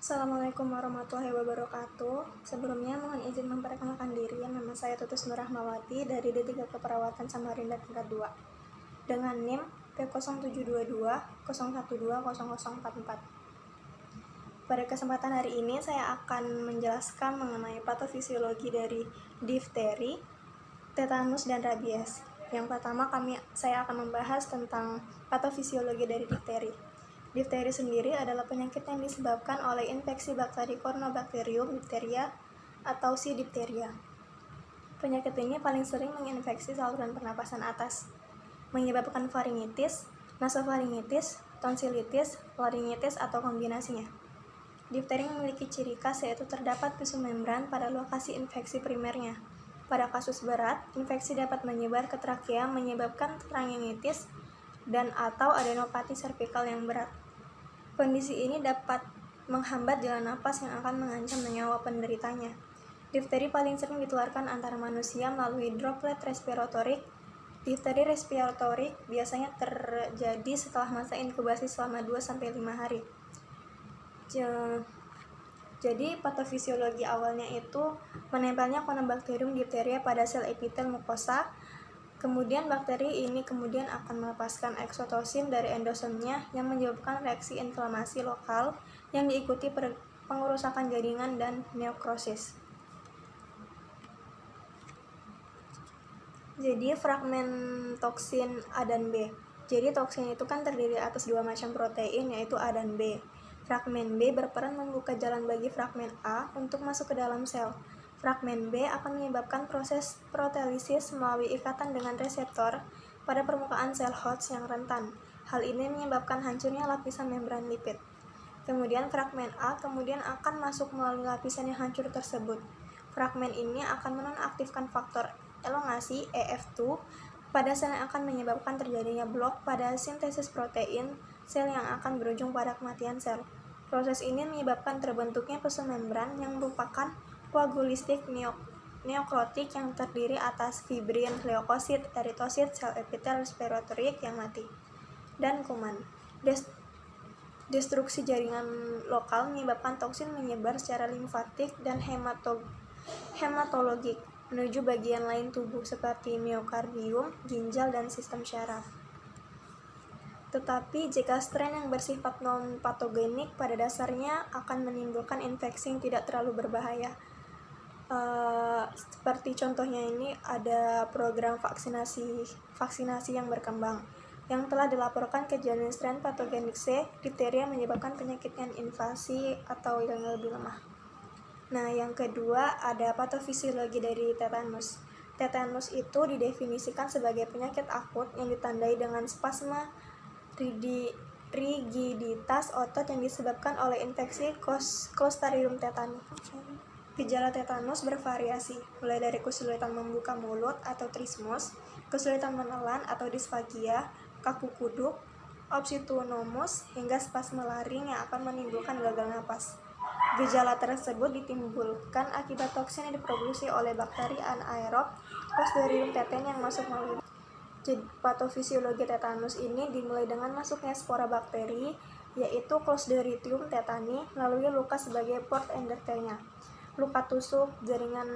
Assalamualaikum warahmatullahi wabarakatuh. Sebelumnya mohon izin memperkenalkan diri. Nama saya Tutus Nur Rahmawati dari D3 Keperawatan Samarinda tingkat 2 dengan NIM P072201200044. Pada kesempatan hari ini saya akan menjelaskan mengenai patofisiologi dari difteri, tetanus, dan rabies. Yang pertama saya akan membahas tentang patofisiologi dari difteri. Difteri sendiri adalah penyakit yang disebabkan oleh infeksi bakteri Corynebacterium diphtheria atau si diphtheria. Penyakit ini paling sering menginfeksi saluran pernapasan atas, menyebabkan faringitis, nasofaringitis, tonsilitis, laringitis, atau kombinasinya. Difteri memiliki ciri khas yaitu terdapat tisu membran pada lokasi infeksi primernya. Pada kasus berat, infeksi dapat menyebar ke trakea menyebabkan tracheonitis dan atau adenopati servikal yang berat. Kondisi ini dapat menghambat jalan napas yang akan mengancam nyawa penderitanya. Difteri paling sering ditularkan antara manusia melalui droplet respiratorik. Difteri respiratorik biasanya terjadi setelah masa inkubasi selama 2-5 hari. Jadi patofisiologi awalnya itu menempelnya Corynebacterium diphtheria pada sel epitel mukosa. Kemudian bakteri ini akan melepaskan eksotosin dari endosomnya yang menyebabkan reaksi inflamasi lokal yang diikuti pengerusakan jaringan dan neokrosis. Jadi fragmen toksin A dan B. Jadi toksin itu kan terdiri atas 2 macam protein yaitu A dan B. Fragmen B berperan membuka jalan bagi fragmen A untuk masuk ke dalam sel. Fragmen B akan menyebabkan proses protelisis melalui ikatan dengan reseptor pada permukaan sel Hodge yang rentan. Hal ini menyebabkan hancurnya lapisan membran lipid. Kemudian fragmen A akan masuk melalui lapisan yang hancur tersebut. Fragmen ini akan menonaktifkan faktor elongasi EF2 pada sel yang akan menyebabkan terjadinya blok pada sintesis protein sel yang akan berujung pada kematian sel. Proses ini menyebabkan terbentuknya pesu membran yang merupakan koagulistik neokrotik yang terdiri atas fibrin, leukosit, eritosit, sel epitel respiratorik yang mati, dan kuman. Destruksi jaringan lokal menyebabkan toksin menyebar secara limfatik dan hematologik menuju bagian lain tubuh seperti miokardium, ginjal, dan sistem syaraf. Tetapi jika strain yang bersifat non-patogenik pada dasarnya akan menimbulkan infeksi yang tidak terlalu berbahaya. Seperti contohnya ini ada program vaksinasi yang berkembang yang telah dilaporkan kejadian strain patogenik C diphtheria menyebabkan penyakit yang invasi atau yang lebih lemah. Nah, yang kedua ada patofisiologi dari tetanus. Tetanus itu didefinisikan sebagai penyakit akut yang ditandai dengan spasme rigiditas otot yang disebabkan oleh infeksi Clostridium tetani. Gejala tetanus bervariasi, mulai dari kesulitan membuka mulut atau trismus, kesulitan menelan atau disfagia, kaku kuduk, opsitonomus, hingga spasme laring yang akan menimbulkan gagal napas. Gejala tersebut ditimbulkan akibat toksin yang diproduksi oleh bakteri anaerob Clostridium tetani yang masuk melalui. Jadi, patofisiologi tetanus ini dimulai dengan masuknya spora bakteri, yaitu Clostridium tetani, melalui luka sebagai port endernya. Luka tusuk, jaringan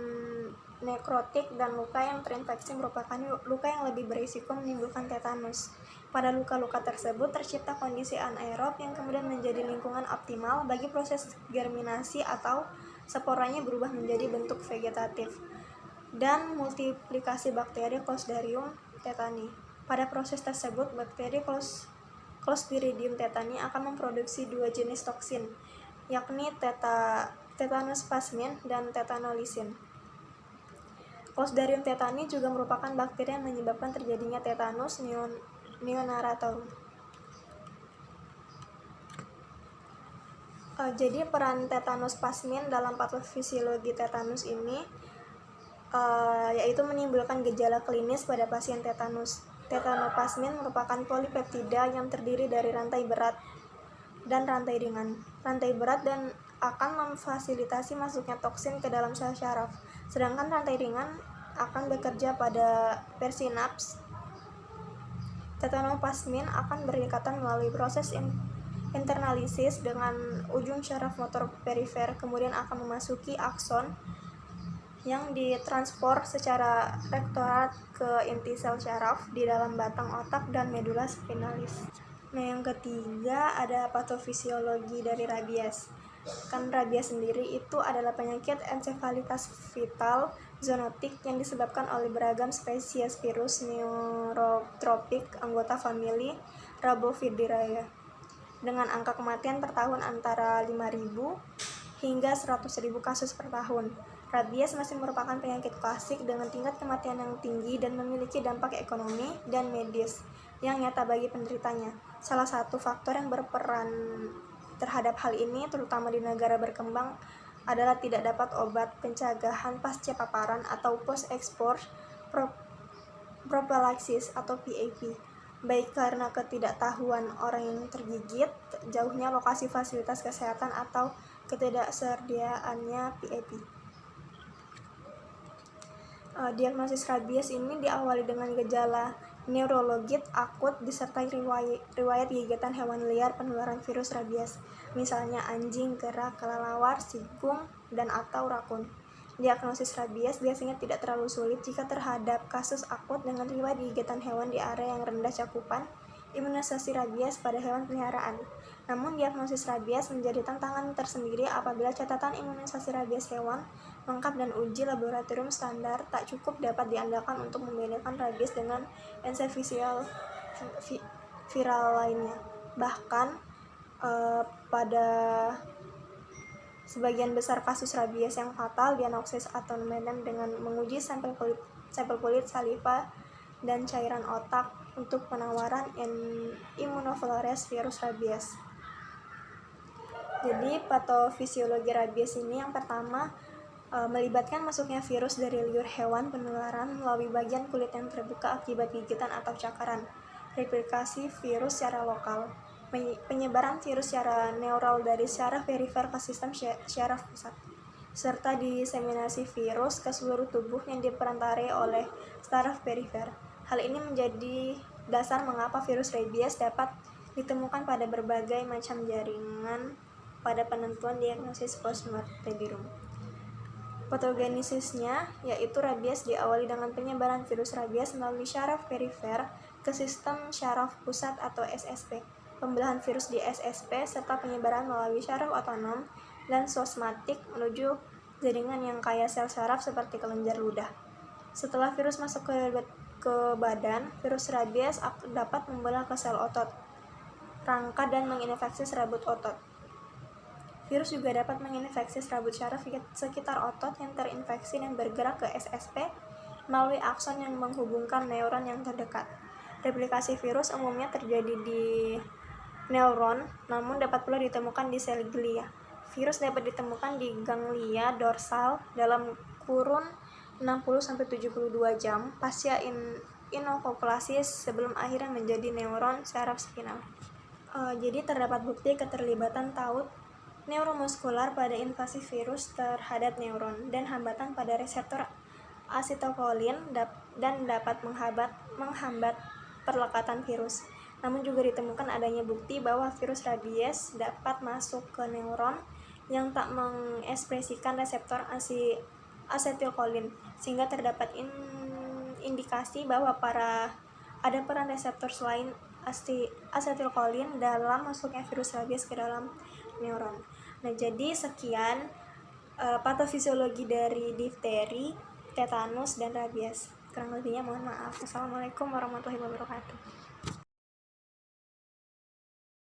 nekrotik, dan luka yang terinfeksi merupakan luka yang lebih berisiko menimbulkan tetanus. Pada luka-luka tersebut tercipta kondisi anaerob yang kemudian menjadi lingkungan optimal bagi proses germinasi atau sporanya berubah menjadi bentuk vegetatif dan multiplikasi bakteri Clostridium tetani. Pada proses tersebut, bakteri Clostridium tetani akan memproduksi 2 jenis toksin, yakni tetanus plasmin dan tetanolisin. Clostridium tetani juga merupakan bakteri yang menyebabkan terjadinya tetanus neonatorum. Jadi peran tetanus plasmin dalam patofisiologi tetanus ini yaitu menimbulkan gejala klinis pada pasien tetanus. Tetanoplasmin merupakan polipeptida yang terdiri dari rantai berat dan rantai ringan. Rantai berat akan memfasilitasi masuknya toksin ke dalam sel syaraf, sedangkan rantai ringan akan bekerja pada persinaps. Tetanoplasmin akan berikatan melalui proses internalisis dengan ujung syaraf motor perifer, kemudian akan memasuki akson yang ditransport secara rektorat ke inti sel syaraf di dalam batang otak dan medula spinalis. Nah, yang ketiga ada patofisiologi dari rabies. Kan rabies sendiri itu adalah penyakit ensefalitas vital zoonotik yang disebabkan oleh beragam spesies virus neurotropik anggota famili Rhabdoviridea dengan angka kematian per tahun antara 5.000 hingga 100.000 kasus per tahun. Rabies masih merupakan penyakit klasik dengan tingkat kematian yang tinggi dan memiliki dampak ekonomi dan medis yang nyata bagi penderitanya. Salah satu faktor yang berperan terhadap hal ini, terutama di negara berkembang, adalah tidak dapat obat pencegahan pasca paparan atau post-exposure prophylaxis atau PAP, baik karena ketidaktahuan orang yang tergigit, jauhnya lokasi fasilitas kesehatan, atau ketidaksediaannya PAP. Diagnosis rabies ini diawali dengan gejala neurologit akut disertai riwayat gigitan hewan liar penularan virus rabies, misalnya anjing, kera, kelelawar, sigung, dan atau rakun. Diagnosis rabies biasanya tidak terlalu sulit jika terhadap kasus akut dengan riwayat gigitan hewan di area yang rendah cakupan imunisasi rabies pada hewan peliharaan. Namun diagnosis rabies menjadi tantangan tersendiri apabila catatan imunisasi rabies hewan lengkap dan uji laboratorium standar tak cukup dapat diandalkan untuk membedakan rabies dengan ensefisial viral lainnya. Bahkan pada sebagian besar kasus rabies yang fatal, diagnosis atau medan dengan menguji sampel kulit, saliva, dan cairan otak untuk penawaran imunofluorescens virus rabies. Jadi patofisiologi rabies ini yang pertama melibatkan masuknya virus dari liur hewan penularan melalui bagian kulit yang terbuka akibat gigitan atau cakaran, replikasi virus secara lokal, penyebaran virus secara neural dari syaraf perifer ke sistem syaraf pusat, serta diseminasi virus ke seluruh tubuh yang diperantarai oleh syaraf perifer. Hal ini menjadi dasar mengapa virus rabies dapat ditemukan pada berbagai macam jaringan pada penentuan diagnosis postmortem. Patogenesisnya, yaitu rabies diawali dengan penyebaran virus rabies melalui syaraf perifer ke sistem syaraf pusat atau SSP, pembelahan virus di SSP, serta penyebaran melalui syaraf otonom dan sosmatik menuju jaringan yang kaya sel syaraf seperti kelenjar ludah. Setelah virus masuk ke badan, virus rabies dapat membelah ke sel otot, rangka, dan menginfeksi serabut otot. Virus juga dapat menginfeksi serabut syaraf sekitar otot yang terinfeksi dan bergerak ke SSP melalui akson yang menghubungkan neuron yang terdekat. Replikasi virus umumnya terjadi di neuron, namun dapat pula ditemukan di sel glia. Virus dapat ditemukan di ganglia dorsal dalam kurun 60-72 jam pasca inokulasi sebelum akhirnya menjadi neuron saraf spinal. Jadi terdapat bukti keterlibatan taut neuromuskular pada invasi virus terhadap neuron dan hambatan pada reseptor asetilkolin dan dapat menghambat perlekatan virus. Namun juga ditemukan adanya bukti bahwa virus rabies dapat masuk ke neuron yang tak mengekspresikan reseptor asetilkolin, sehingga terdapat indikasi bahwa ada peran reseptor selain asetilkolin dalam masuknya virus rabies ke dalam neuron. Nah, jadi sekian patofisiologi dari difteri, tetanus, dan rabies. Kurang lebihnya mohon maaf. Assalamualaikum warahmatullahi wabarakatuh.